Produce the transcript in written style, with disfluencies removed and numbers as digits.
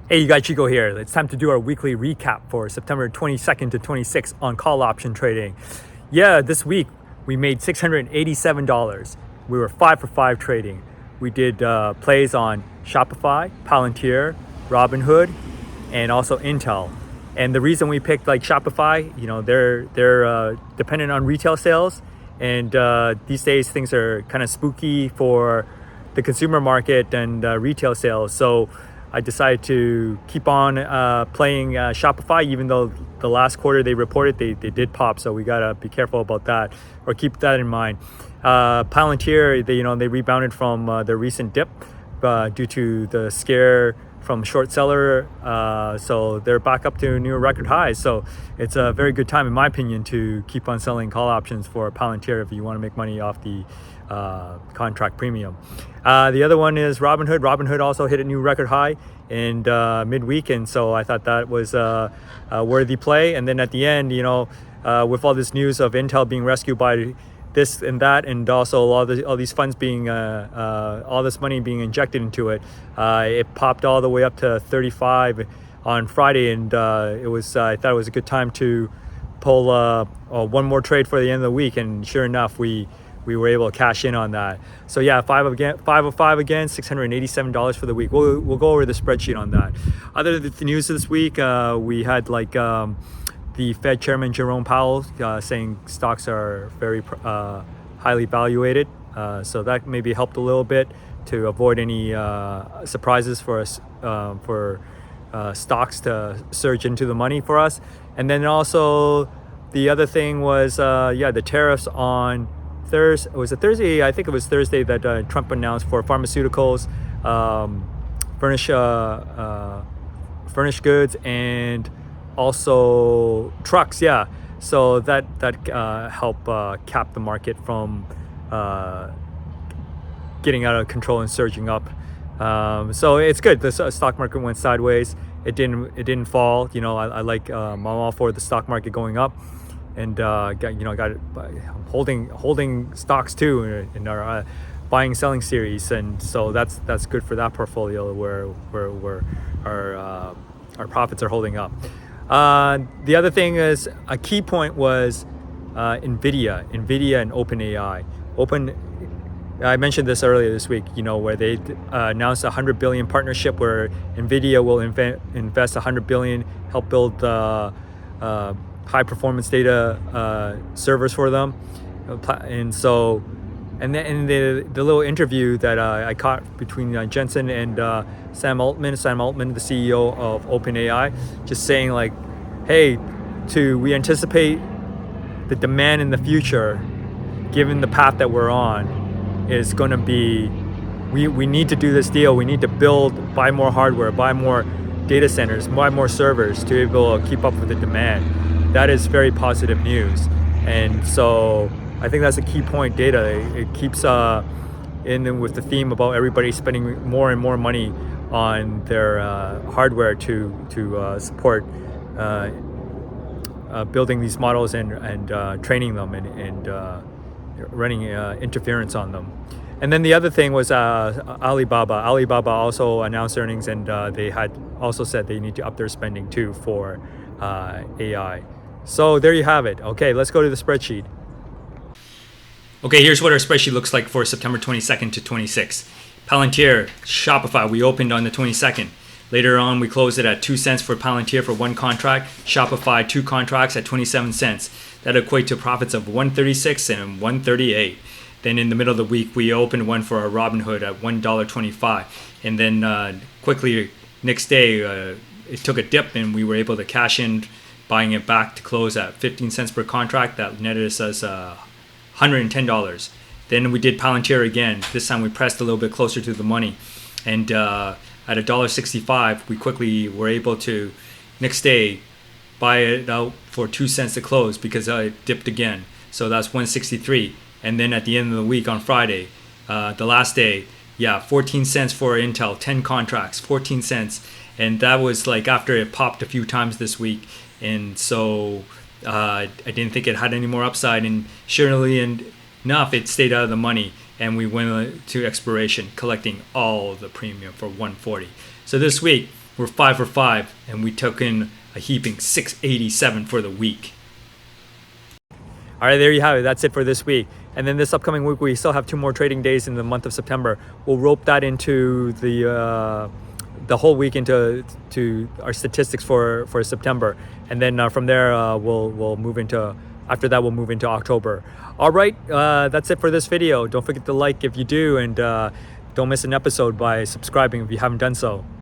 Hey, you guys, Chico here. It's time to do our weekly recap for September 22nd to 26th on call option trading. Yeah, this week we made $687. We were 5 for 5 trading. We did plays on Shopify, Palantir, Robinhood, and also Intel. And the reason we picked like Shopify, they're dependent on retail sales, and these days things are kind of spooky for the consumer market and retail sales. So I decided to keep on playing Shopify, even though the last quarter they reported they did pop. So we gotta be careful about that, or keep that in mind. Palantir, they rebounded from their recent dip due to the scare from short seller, so they're back up to new record highs. So it's a very good time, in my opinion, to keep on selling call options for Palantir if you want to make money off the contract premium. The other one is Robinhood. Robinhood also hit a new record high in midweek, and so I thought that was a worthy play. And then at the end, with all this news of Intel being rescued by this and that, and also all these funds being all this money being injected into it, it popped all the way up to 35 on Friday, and I thought it was a good time to pull one more trade for the end of the week, and sure enough, we were able to cash in on that. So yeah, 5 of 5 again, $687 for the week. We'll go over the spreadsheet on that. Other than the news this week, we had the Fed Chairman Jerome Powell saying stocks are very highly evaluated. So that maybe helped a little bit to avoid any surprises for us, for stocks to surge into the money for us. And then also the other thing was, the tariffs on Thursday. Was it Thursday? I think it was Thursday that Trump announced for pharmaceuticals, furnished goods, and also trucks. Yeah, so that helped cap the market from getting out of control and surging up. So it's good. The stock market went sideways. It didn't fall. I'm all for the stock market going up, and I'm holding stocks too in our buying selling series, and so that's good for that portfolio where our profits are holding up. The other thing is, a key point was NVIDIA and OpenAI. I mentioned this earlier this week, where they announced a $100 billion partnership where NVIDIA will invest $100 billion, help build high performance data servers for them. And so, and then the little interview that I caught between Jensen and Sam Altman, the CEO of OpenAI, just saying like, hey, we anticipate the demand in the future, given the path that we're on, is going to be, we need to do this deal. We need to buy more hardware, buy more data centers, buy more servers to be able to keep up with the demand. That is very positive news. And so I think that's a key point. Data, it keeps in with the theme about everybody spending more and more money on their hardware to support building these models and training them and running interference on them. And then the other thing was Alibaba. Alibaba also announced earnings, and they had also said they need to up their spending too for AI. So there you have it. Okay, let's go to the spreadsheet. Okay, here's what our spreadsheet looks like for September 22nd to 26th. Palantir, Shopify, we opened on the 22nd. Later on, we closed it at 2 cents for Palantir for one contract. Shopify, 2 contracts at 27 cents. That equates to profits of 136 and 138. Then in the middle of the week, we opened one for our Robinhood at $1.25. And then quickly, next day, it took a dip and we were able to cash in, buying it back to close at 15 cents per contract. That netted us $110. Then we did Palantir again. This time we pressed a little bit closer to the money. And at $1.65, we quickly were able to, next day, buy it out for 2 cents to close because it dipped again. So that's 163. And then at the end of the week on Friday, the last day, 14 cents for Intel, 10 contracts, 14 cents. And that was like after it popped a few times this week. And so I didn't think it had any more upside. And surely enough, it stayed out of the money. And we went to expiration, collecting all the premium for 140. So this week, we're 5 for 5, and we took in a heaping 687 for the week. All right, there you have it. That's it for this week. And then this upcoming week, we still have 2 more trading days in the month of September. We'll rope that into the whole week into our statistics for September, and then from there we'll move into. After that, we'll move into October. All right, that's it for this video. Don't forget to like if you do, and don't miss an episode by subscribing if you haven't done so.